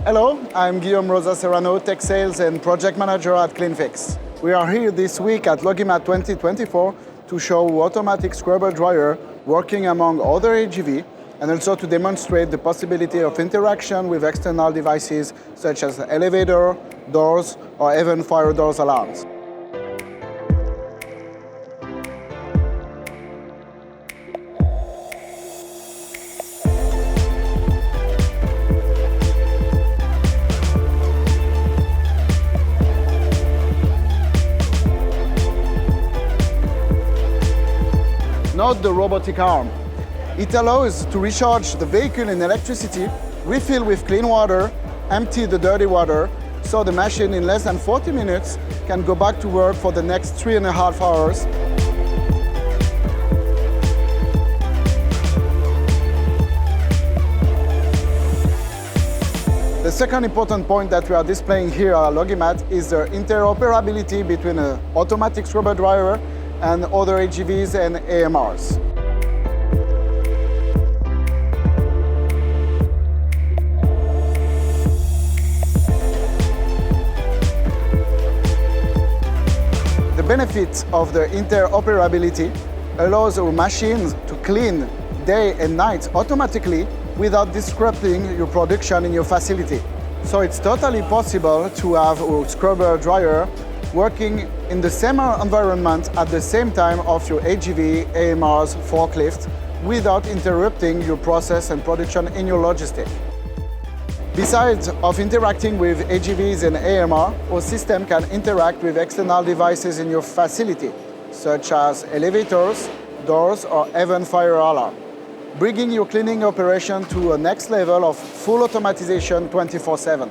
Hello, I'm Guillaume Rosa-Serrano, Tech Sales and Project Manager at Cleanfix. We are here this week at LogiMAT 2024 to show automatic scrubber dryer working among other AGV, and also to demonstrate the possibility of interaction with external devices such as elevator, doors, or even fire doors alarms. Not the robotic arm. It allows to recharge the vehicle in electricity, refill with clean water, empty the dirty water, so the machine in less than 40 minutes can go back to work for the next 3.5 hours. The second important point that we are displaying here at LogiMAT is the interoperability between an automatic scrubber dryer and other AGVs and AMRs. The benefit of the interoperability allows our machines to clean day and night automatically without disrupting your production in your facility. So it's totally possible to have a scrubber dryer working in the same environment at the same time of your AGV, AMRs, forklift, without interrupting your process and production in your logistic. Besides of interacting with AGVs and AMR, our system can interact with external devices in your facility, such as elevators, doors, or even fire alarm, bringing your cleaning operation to a next level of full automatization 24/7.